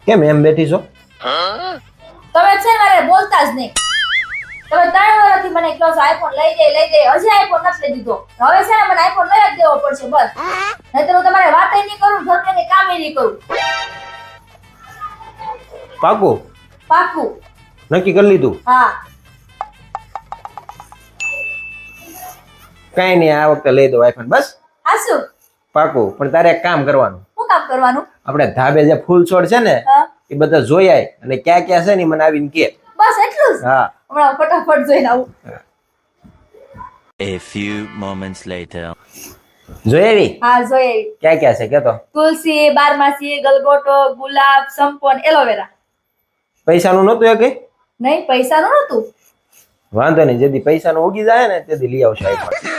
કેમ એમ બેઠી છો? તમે છે ને મારે બોલતા જ નહીં. તમે 3 વર્ષથી મને કહો છો આઈફોન લઈ દે હજી આઈફોન નથી લઈ દીધો. હવે છે ને મને આઈફોન લઈ જ દેવો પડશે બસ. નહીંતર હું તમારે વાતય નહીં કરું, ઘરને કામય નહીં કરું. પાકું? પાક્કું. નક્કી કરી લીધું? હા. કઈ નહીં, આ વખતે લઈ દો આઈફોન બસ. હાસુ? પાકું. પણ તારે એક કામ કરવાનું. શું કામ કરવાનું? આપણે ધાબે જે ફૂલ છોડ છે ને હા. એ બધા જોઈ આય અને ક્યાં ક્યાં છે ને મને આવીને કે. બસ એટલું જ? હા. હમણાં ફટાફટ જોઈને આવું. A few moments later. જોઈ આવી? હા જોઈએ. ક્યાં ક્યાં છે કે તો? તુલસી, બારમાસી, ગલગોટો, ગુલાબ, સંપોન, એલોવેરા. પૈસાનું નહોતું એ કઈ? નહીં પૈસાનું નહોતું. વાંધો નહીં, જેથી પૈસાનું ઉગી જાય ને તેથી લઈ આવશે આઈફોન.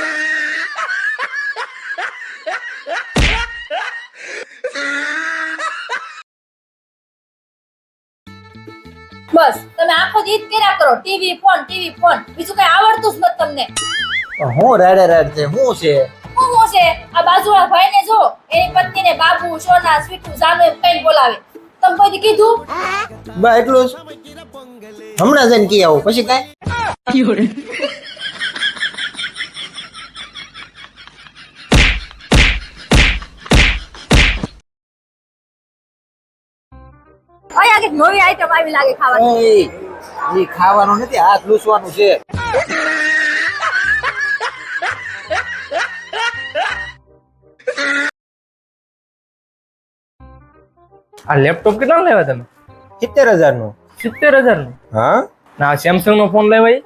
બસ તમે આખો દી જ કર્યા કરો ટીવી ફોન બીજું કઈ આવડતું જ નથી તમને. હું રાડે રાડ છે હું છે? શું છે આ બાજુવાળા ભાઈને જો એની પત્નીને બાબુ, સોના, સ્વીટુ, જાનુ એમ કઈ બોલાવે. તમે કોઈ દી કીધું? બા એટલું જ. હમણાં જઈને કી આવું પછી કાંઈ? અહીંયા કઈક નવી આઈટમ આવી લાગે ખાવાની. એ ખાવાનું નથી, હાથ લૂસવાનું છે. આ લેપટોપ કેટલા લેવા તમે? 70,000 નું. 70,000 નું? હા. ના સેમસંગ નો ફોન લેવાય?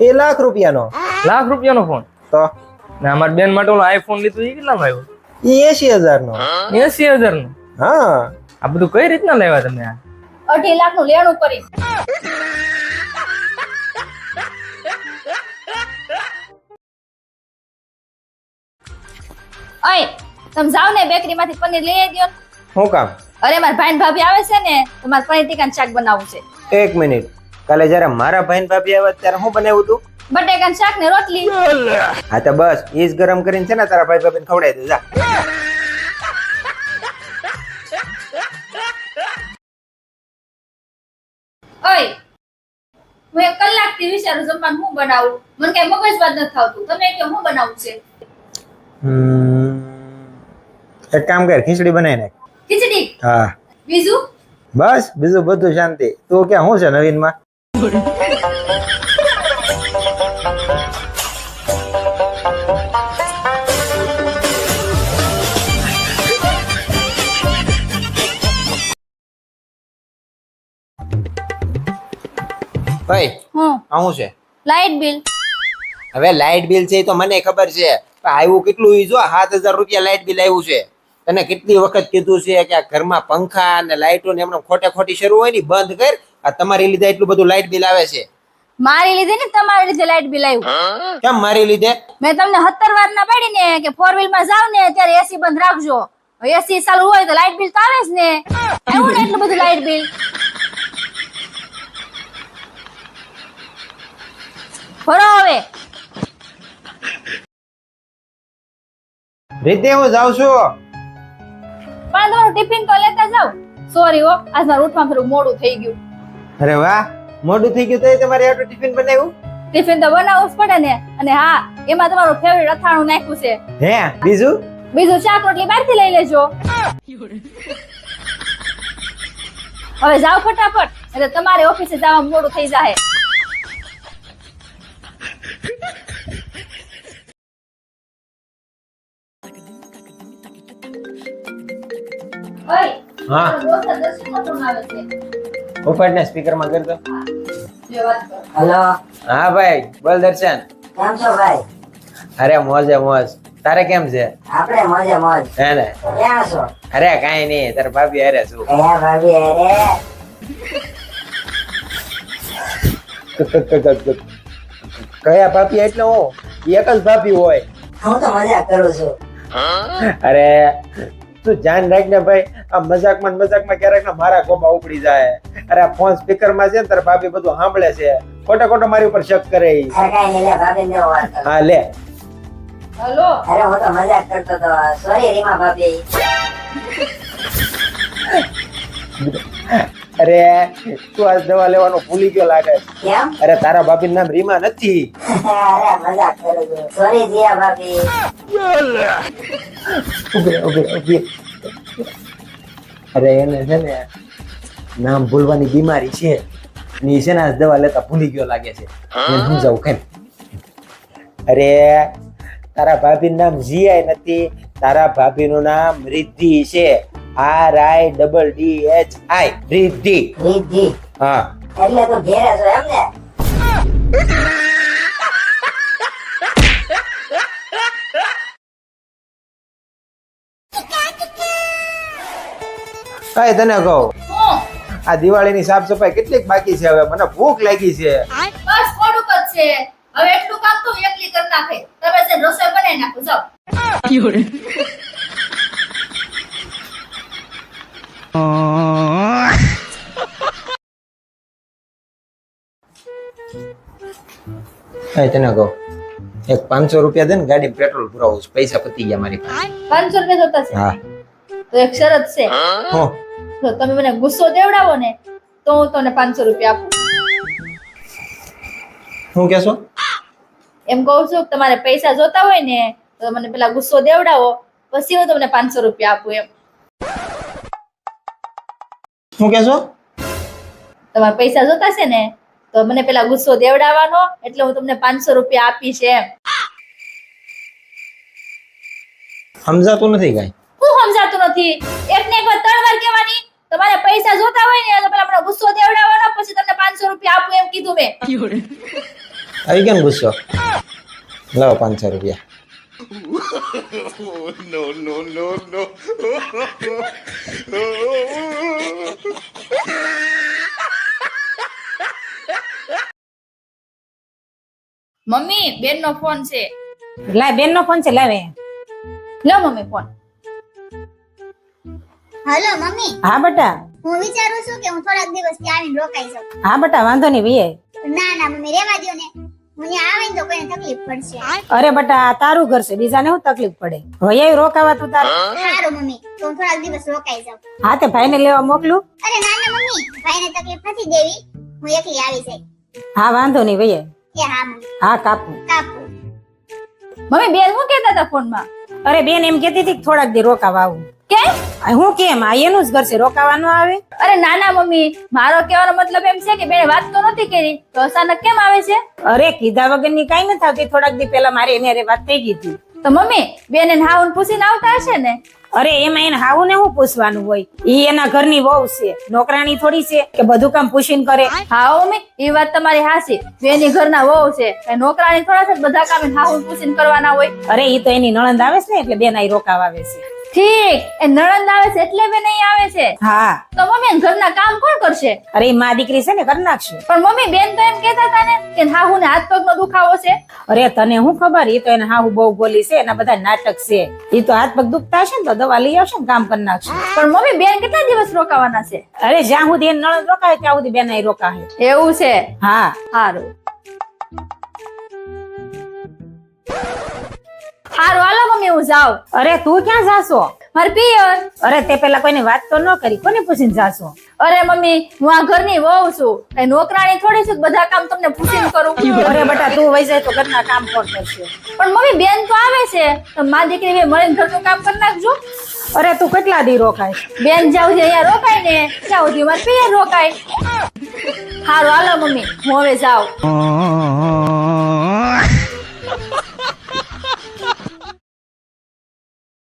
એ લાખ રૂપિયાનો. લાખ રૂપિયાનો ફોન? તો ને અમારી બેન માટે ઓલો આઈફોન લીધું એ કેટલામાં આવ્યો? એ 80,000 નો. 80,000 નું? હા. આ બધું કઈ રીતના લેવા તમે? આ 2.5 લાખ નું લેણું કરી. ઓય તમે જાવ ને બેકરી માંથી પનીર લઈ આવી દો. શું કામ? અરે મારા ભાઈ ને ભાભી આવે છે ને તો મારે પનીર ટીકાનું શાક બનાવવું છે. એક મિનિટ, કાલે જયારે મારા ભાઈ ને ભાભી આવ્યા ત્યારે શું બનાવ્યું તું? બટેકાનું શાક ને રોટલી. હા તો બસ ઈ જ ગરમ કરીને છે ને તારા ભાઈ ભાભીને ખવડાવી દે જા. ઓય હું 1 કલાકથી વિચારું જમવાનું હું બનાવું. મને કઈ મગજ વાત નથી થતું. તમે કે હું બનાવું છે? એક કામ કર, ખીચડી બનાવી નાખ. ખીચડી? હા. બીજું? બસ બીજું બધું શાંતિ. તું ક્યાં શું છે નવીનમાં? ભાઈ આ શું છે? Light bill. હવે લાઇટ બિલ છે એ તો મને ખબર છે, પણ આવ્યું કેટલું ઈ જો 7,000 રૂપિયા લાઇટ બિલ આવ્યું છે. તને કેટલી વખત કીધું છે કે આ ઘરમાં પંખા અને લાઇટો ને એમને ખોટી શરૂ હોય ને બંધ કર. આ તમારી લીધે એટલું બધું લાઇટ બિલ આવે છે. મારી લીધે ને તમારી લીધે લાઈટ બિલ આવ્યું. કેમ મારી લીધે? મેં તમને 17 વાર ના પાડી ને કે 4 વ્હીલ માં જાવ ને ત્યારે એસી બંધ રાખજો. એસી ચાલુ હોય તો લાઈટ બિલ તો આવે જ ને. એવું ને એટલું બધું લાઈટ બિલ. ભરો હવે. રીતે હું જાઉં છું. પણ તમારું ટિફિન તો લેતા જાવ. સોરી હો, આજ મારું ઉઠવામાં થોડું મોડું થઈ ગયું. અરે વાહ, મોડું થઈ ગયું તો તમારે આટલું ટિફિન બનાવ્યું? ટિફિન તો બનાવવું જ પડે ને. અને હા, એમાં તમારું ફેવરેટ અથાણું નાખ્યું છે. હે બીજું? બીજું શાક રોટલી બહારથી લઈ લેજો. હવે જાવ ફટાફટ, એટલે તમારે ઓફિસે જવા મોડું થઈ જાય. હા. ઉપરને સ્પીકર માં કરતો. હેલો. હા ભાઈ બોલ દર્શન. કેમ છો ભાઈ? અરે મોજે મોજ. તારે કેમ છે? આપણે મોજે મોજ. હે ને? ક્યાં છો? અરે કાઈ નહીં, તારા ભાભી હારે છું. એ ભાભી અરે કયા ભાભી એટલે હું એક જ ભાભી હોય. હું તો મજાક કરું છું. અરે તું ધ્યાન રાખ ને ભાઈ, આ મજાકમાં ક્યારેક ને મારા ગોબા ઉપડી જાય. અરે આ ફોન સ્પીકર માં છે ને તારા ભાભી બધું સાંભળે છે, ખોટો મારી ઉપર શક કરે. અરે કાઈ નહીં લે ભાભી ને વાત કર. હા લે. હેલો. અરે હું તો મજાક કરતો તો. સોરી રીમા ભાભી. અરે તું આજ દવા લેવાનું ભૂલી ગયો લાગે છે. કેમ? અરે તારા ભાભીનું નામ રીમા નથી. અરે મજાક કરું છું. સોરી જીયા ભાભી. ઉભી. અરે એને છે ને નામ ભૂલવાની બીમારી છે ને ઈ છે ને આજ દવા લેતા ભૂલી ગયો લાગે છે. એને સમજાવું કેમ? અરે તારા ભાભીનું નામ જીઆઈ નથી, તારા ભાભીનું નામ રિદ્ધિ છે. RIDDHI રિદ્ધિ. રીતજી. હા એટલે તું ઘેરે છો એમ ને? કઈ તને કહું, હું આ દિવાળીની સાફ સફાઈ કેટલીક બાકી છે? હવે મને ભૂખ લાગી છે. બસ થોડુંક જ છે. હવે એટલું કામ તો હું એકલી કરી નાખે. તમે છે ને રસોઈ બનાવી નાખો જાઓ. કઈ તને કહું, એક 500 રૂપિયા દે ને, ગાડી પેટ્રોલ પુરાવું છું. પૈસા પતી ગયા મારી પાસે. 500 રૂપિયા જોતા છે. હા તો એક શરત છે. હો જો તમે મને ગુસ્સો દેવડાવો ને તો હું તમને 500 રૂપિયા આપું. શું કેશો? એમ કહું છું કે તમારે પૈસા જોતા હોય ને તો મને પેલા ગુસ્સો દેવડાવો, પછી હું તમને 500 રૂપિયા આપું. એમ શું કેશો? તમારે પૈસા જોતા છે ને તો મને પેલા ગુસ્સો દેવડાવવાનો, એટલે હું તમને 500 રૂપિયા આપીશ. એમ સમજાતું નથી કઈ. હું સમજાતું નથી. એક ને એક વાર 3 વાર કહેવાની. તમારે પૈસા જોતા હોય ને તો પેલા મને ગુસ્સો દેવડાવવાનો, પછી તમને 500 રૂપિયા આપું એમ કીધું મેં. આવી ગયો ને ગુસ્સો? લાવો 500 રૂપિયા. મમ્મી બેન નો ફોન છે. લાય બેન નો ફોન છે, લાવે. લો મમ્મી ફોન. હલો મમ્મી, હા બેટા. હું વિચારું છું કે હું થોડાક દિવસ ત્યાં આવીને રોકાઈ જાઉં. હા બેટા, વાંધો નહીં ભાઈ. ના ના મમ્મી, રહેવા દ્યો ને. હું ત્યાં આવીને તો કોઈને તકલીફ પડશે. અરે બેટા, આ તારું ઘર છે, બીજાને શું તકલીફ પડે? વૈયા રોકાવા તું તાર. સારું મમ્મી, તો હું થોડાક દિવસ રોકાઈ જાઉં. હા તે ભાઈને લેવા મોકલું. અરે ના ના મમ્મી, ભાઈને તકલીફ નથી દેવી, હું એકલી આવી જઈશ. હા વાંધો નહીં ભૈયા. એ હા મમ્મી, હા કાપું. કાપું. મમ્મી બેન શું કહેતા હતા ફોનમાં? અરે બેન એમ કેતી હતી કે થોડાક દી રોકાવા આવું. કેમ? આ હું કેમ? આ એનું જ ઘર છે, રોકાવાનું આવે. અરે ના ના મમ્મી, મારો કહેવાનો મતલબ એમ છે કે બેન વાત તો નથી કરી તો અચાનક કેમ આવે છે? અરે કીધા વગર ની કઈ નથી આવતી. થોડાક દી પેલા મારી એની હારે વાત થઈ ગઈ હતી. તો મમ્મી બેન એને હાઉન પૂછીને આવતા હશે ને? અરે એમાં એને હાવું ને શું પૂછવાનું હોય? ઈ એના ઘરની વહુ છે, નોકરાણી થોડી છે કે બધું કામ પૂછીને કરે. હા મમ્મી, એ વાત તમારી હાચી. બેની ઘરના વહુ છે, કઈ નોકરાણી થોડા છે બધા કામ હાઉન પૂછીને કરવાના હોય. અરે ઈ તો એની નણંદ આવે છે ને એટલે બેન અહીં રોકાવા આવે છે. ઠીક, એ નણંદ આવે છે એટલે બેન અહીં આવે છે. હા. તો મમ્મી ઘરના કામ કોણ કરશે? અરે ઈ માં દીકરી છે ને, કરી નાખશે. પણ મમ્મી બેન તો એમ કહેતા હતા ને કે હાહુ ને હાથ પગ નો દુખાવો છે. અરે તને શું ખબર? ઈ તો એને હાહુ બહુ બોલી છે, એના બધા નાટક છે. ઈ તો હાથ પગ દુખતા હશે ને તો દવા લઈ આવશે ને કામ કરી નાખશે. પણ મમ્મી બેન કેટલા દિવસ રોકાવાના છે? અરે જ્યાં સુધી એને નણંદ રોકાય ત્યાં સુધી બેન અહીં રોકાય. એવું છે? હા. સારું સારું, હાલો મમ્મી હું જાઉં. અરે તું ક્યાં જાશો? મારે પિયર. અરે તે પેલા કોઈને વાત તો ન કરી, કોને પૂછીને જાશો? અરે મમ્મી, હું આ ઘરની વહુ છું, કઈ નોકરાણી થોડી છું કે બધા કામ તમને પૂછીને કરું. અરે બેટા તું વહી જાય તો ઘરના કામ કોણ કરશે? પણ મમ્મી બેન તો આવે છે તો માં દીકરી બે મળીને ઘરનું કામ કરી નાખજો. અરે તું કેટલા દી રોકાય? બેન જાવ છે અહીંયા રોકાય ને ત્યાં સુધી મારે પિયર રોકાય. સારું હાલો મમ્મી, હું હવે જાઉં.